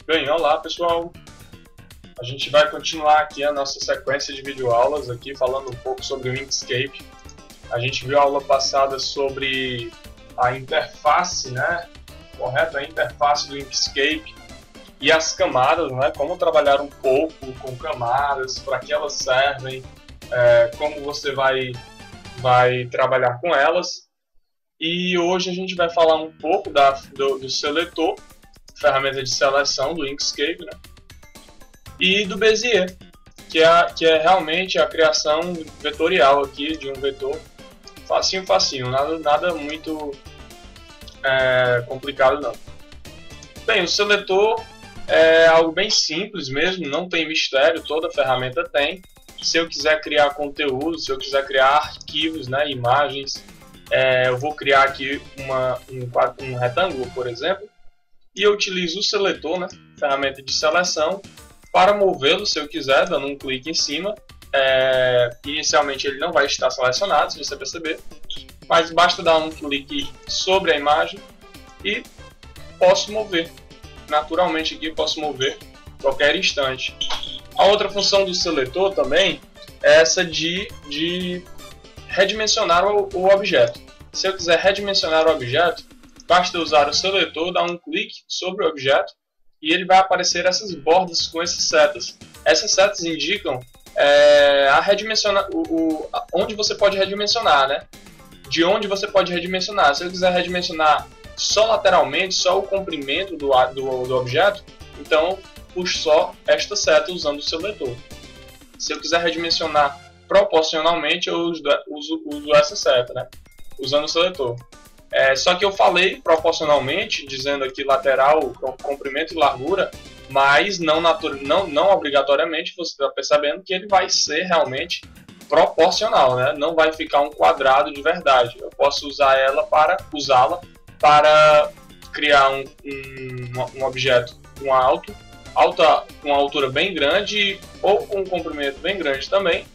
Bem, olá pessoal, a gente vai continuar aqui a nossa sequência de videoaulas aqui falando um pouco sobre o Inkscape. A gente viu a aula passada sobre a interface, né? Correto? A interface do Inkscape e as camadas, né? Como trabalhar um pouco com camadas, para que elas servem, como você vai trabalhar com elas. E hoje a gente vai falar um pouco do seletor, ferramenta de seleção do Inkscape, né? E do Bezier, que é realmente a criação vetorial aqui de um vetor facinho, nada muito complicado não. Bem, o seletor é algo bem simples mesmo, não tem mistério, toda ferramenta tem. Se eu quiser criar conteúdo, se eu quiser criar arquivos, né, imagens, eu vou criar aqui um retângulo, por exemplo, e eu utilizo o seletor, né, ferramenta de seleção, para movê-lo se eu quiser, dando um clique em cima. Inicialmente ele não vai estar selecionado, se você perceber, mas basta dar um clique sobre a imagem e posso mover. Naturalmente aqui posso mover a qualquer instante. A outra função do seletor também é essa de redimensionar o objeto. Se eu quiser redimensionar o objeto, basta usar o seletor, dar um clique sobre o objeto e ele vai aparecer essas bordas com essas setas. Essas setas indicam onde você pode redimensionar, né? De onde você pode redimensionar. Se eu quiser redimensionar só lateralmente, só o comprimento do objeto, então puxo só esta seta usando o seletor. Se eu quiser redimensionar proporcionalmente, eu uso essa seta, né? Usando o seletor. Só que eu falei proporcionalmente, dizendo aqui lateral, comprimento e largura, mas não obrigatoriamente, você está percebendo que ele vai ser realmente proporcional, né? Não vai ficar um quadrado de verdade. Eu posso usá-la para criar um objeto com uma altura bem grande ou com um comprimento bem grande também,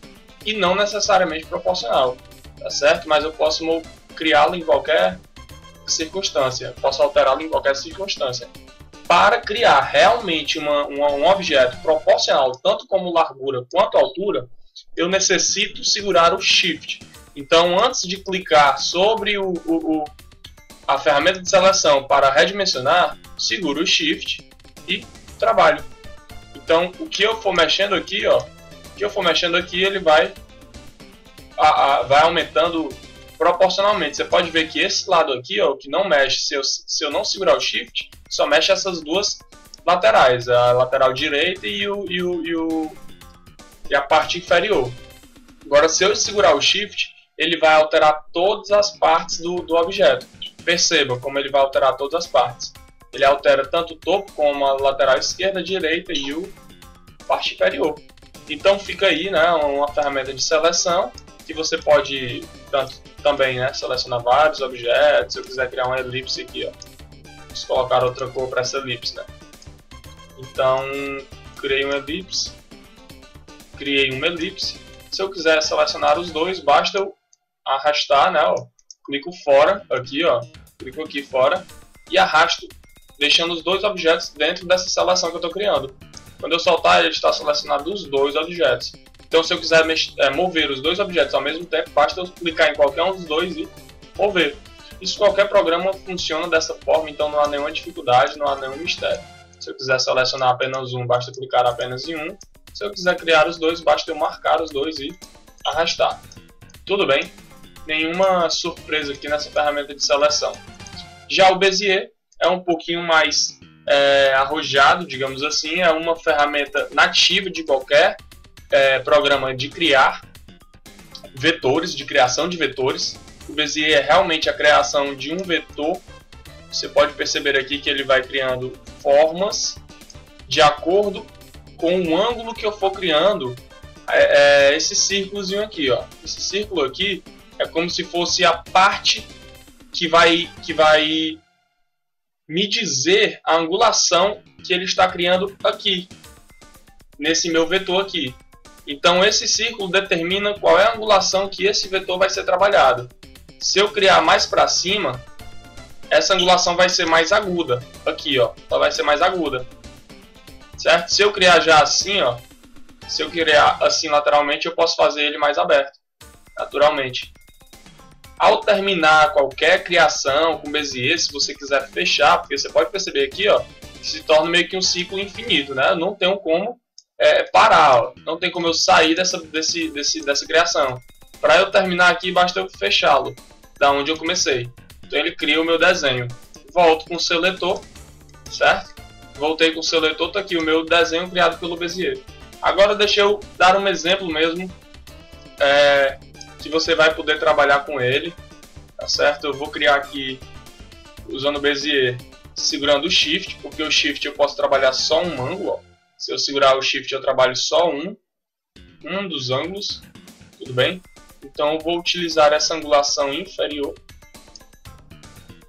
e não necessariamente proporcional, tá certo? Mas eu posso criá-lo em qualquer circunstância, posso alterá-lo em qualquer circunstância. Para criar realmente um objeto proporcional, tanto como largura quanto altura, eu necessito segurar o Shift. Então, antes de clicar sobre a ferramenta de seleção para redimensionar, seguro o Shift e trabalho. Então, o que eu for mexendo aqui, ele vai aumentando proporcionalmente. Você pode ver que esse lado aqui, ó, que não mexe, se eu não segurar o Shift, só mexe essas duas laterais, a lateral direita e a parte inferior. Agora, se eu segurar o Shift, ele vai alterar todas as partes do objeto. Perceba como ele vai alterar todas as partes. Ele altera tanto o topo como a lateral esquerda, direita e a parte inferior. Então fica aí, né, uma ferramenta de seleção que você pode também, né, selecionar vários objetos. Se eu quiser criar uma elipse aqui, ó, vamos colocar outra cor para essa elipse, né? Então criei uma elipse. Se eu quiser selecionar os dois, basta eu arrastar, né, ó, clico fora aqui, ó, clico aqui fora e arrasto, deixando os dois objetos dentro dessa seleção que eu estou criando. Quando eu soltar, ele está selecionado os dois objetos. Então, se eu quiser mover os dois objetos ao mesmo tempo, basta eu clicar em qualquer um dos dois e mover. Isso qualquer programa funciona dessa forma, então não há nenhuma dificuldade, não há nenhum mistério. Se eu quiser selecionar apenas um, basta clicar apenas em um. Se eu quiser criar os dois, basta eu marcar os dois e arrastar. Tudo bem? Nenhuma surpresa aqui nessa ferramenta de seleção. Já o Bezier é um pouquinho mais arrojado, digamos assim. É uma ferramenta nativa de qualquer programa de criar vetores, de criação de vetores. O Bezier é realmente a criação de um vetor. Você pode perceber aqui que ele vai criando formas de acordo com o ângulo que eu for criando. Esse círculozinho aqui, ó. Esse círculo aqui é como se fosse a parte que vai me dizer a angulação que ele está criando aqui, nesse meu vetor aqui. Então esse círculo determina qual é a angulação que esse vetor vai ser trabalhado. Se eu criar mais para cima, essa angulação vai ser mais aguda. Aqui, ó, ela vai ser mais aguda. Certo? Se eu criar já assim, ó, se eu criar assim lateralmente, eu posso fazer ele mais aberto, naturalmente. Ao terminar qualquer criação com Bezier, se você quiser fechar, porque você pode perceber aqui, ó, que se torna meio que um ciclo infinito, né? Eu não tenho como parar, ó. Não tem como eu sair dessa criação. Para eu terminar aqui, basta eu fechá-lo, da onde eu comecei. Então ele cria o meu desenho. Volto com o seletor, certo? Voltei com o seletor, tá aqui o meu desenho criado pelo Bezier. Agora deixa eu dar um exemplo mesmo, que você vai poder trabalhar com ele, tá certo? Eu vou criar aqui, usando o Bezier, segurando o Shift, porque o Shift eu posso trabalhar só um ângulo, ó. Se eu segurar o Shift eu trabalho só um dos ângulos, tudo bem? Então eu vou utilizar essa angulação inferior,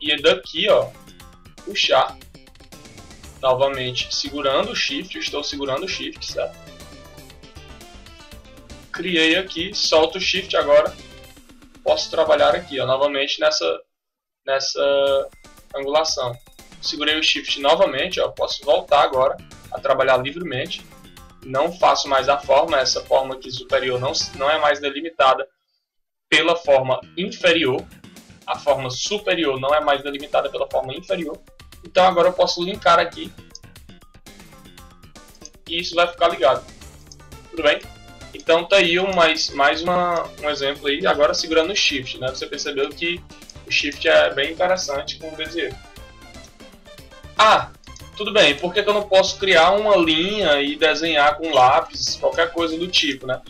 e daqui, ó, puxar, novamente, segurando o Shift, eu estou segurando o Shift, certo? Criei aqui, solto o Shift agora, posso trabalhar aqui, ó, novamente nessa angulação. Segurei o Shift novamente, ó, posso voltar agora a trabalhar livremente. Não faço mais a forma, essa forma aqui superior não é mais delimitada pela forma inferior. A forma superior não é mais delimitada pela forma inferior. Então agora eu posso linkar aqui e isso vai ficar ligado. Tudo bem? Então tá aí mais um exemplo aí, agora segurando o Shift, né? Você percebeu que o Shift é bem interessante com o Bezier. Ah, tudo bem, por que eu não posso criar uma linha e desenhar com lápis, qualquer coisa do tipo, né?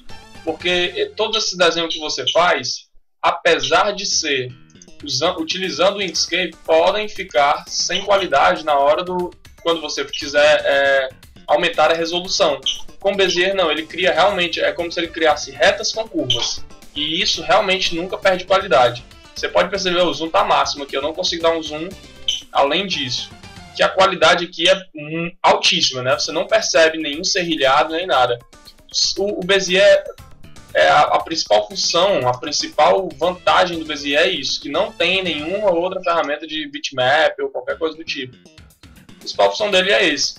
Porque todo esse desenho que você faz, apesar de ser utilizando o Inkscape, podem ficar sem qualidade na hora quando você quiser aumentar a resolução. Com o Bezier não, ele cria realmente, é como se ele criasse retas com curvas. E isso realmente nunca perde qualidade. Você pode perceber, o zoom está máximo aqui, eu não consigo dar um zoom além disso. Que a qualidade aqui é altíssima, né? Você não percebe nenhum serrilhado nem nada. O Bezier, a principal função, a principal vantagem do Bezier é isso, que não tem nenhuma outra ferramenta de bitmap ou qualquer coisa do tipo. A principal função dele é esse.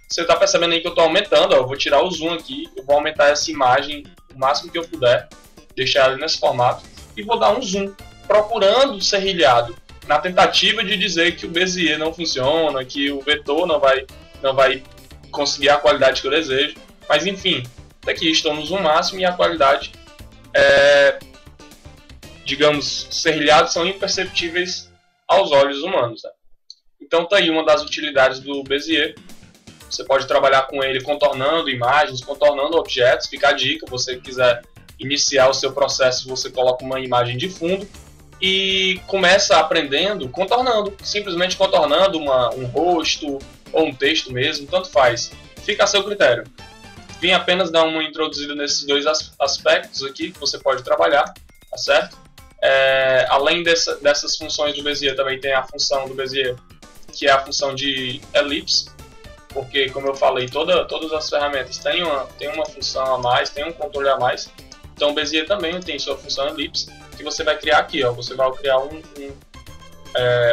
Você está percebendo aí que eu estou aumentando, ó, eu vou tirar o zoom aqui, eu vou aumentar essa imagem o máximo que eu puder, deixar ela nesse formato, e vou dar um zoom, procurando serrilhado, na tentativa de dizer que o Bezier não funciona, que o vetor não vai conseguir a qualidade que eu desejo. Mas enfim, daqui estou no zoom máximo e a qualidade, digamos, serrilhados são imperceptíveis aos olhos humanos, né? Então tá aí uma das utilidades do Bezier. Você pode trabalhar com ele contornando imagens, contornando objetos. Fica a dica, se você quiser iniciar o seu processo, você coloca uma imagem de fundo e começa aprendendo contornando, simplesmente contornando um rosto ou um texto mesmo, tanto faz. Fica a seu critério. Vim apenas dar uma introduzida nesses dois aspectos aqui que você pode trabalhar, tá certo? Além dessas funções do Bezier, também tem a função do Bezier, que é a função de elipse, porque, como eu falei, todas as ferramentas têm uma função a mais, tem um controle a mais. Então o Bezier também tem sua função elipse, que você vai criar aqui, ó. Você vai criar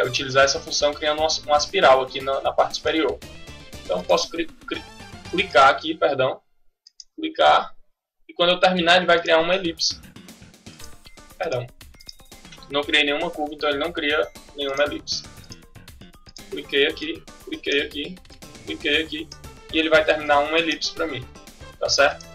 utilizar essa função criando uma espiral aqui na parte superior. Então eu posso clicar aqui, clicar, e quando eu terminar ele vai criar uma elipse. Não criei nenhuma curva, então ele não cria nenhuma elipse. Cliquei aqui, e ele vai terminar uma elipse para mim, tá certo?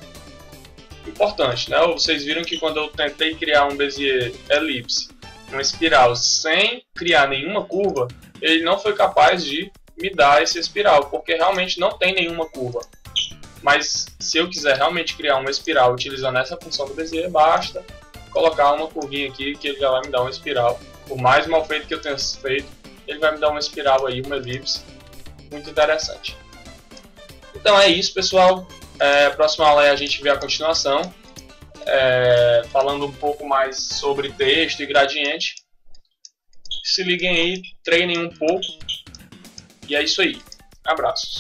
Importante, né? Vocês viram que quando eu tentei criar um Bezier elipse, uma espiral, sem criar nenhuma curva, ele não foi capaz de me dar essa espiral, porque realmente não tem nenhuma curva. Mas se eu quiser realmente criar uma espiral utilizando essa função do Bezier, basta colocar uma curvinha aqui que ele já vai me dar uma espiral. Por mais mal feito que eu tenha feito, ele vai me dar uma espiral aí, uma elipse. Muito interessante. Então é isso, pessoal. Próxima aula a gente vê a continuação, falando um pouco mais sobre texto e gradiente. Se liguem aí, treinem um pouco. E é isso aí. Abraços.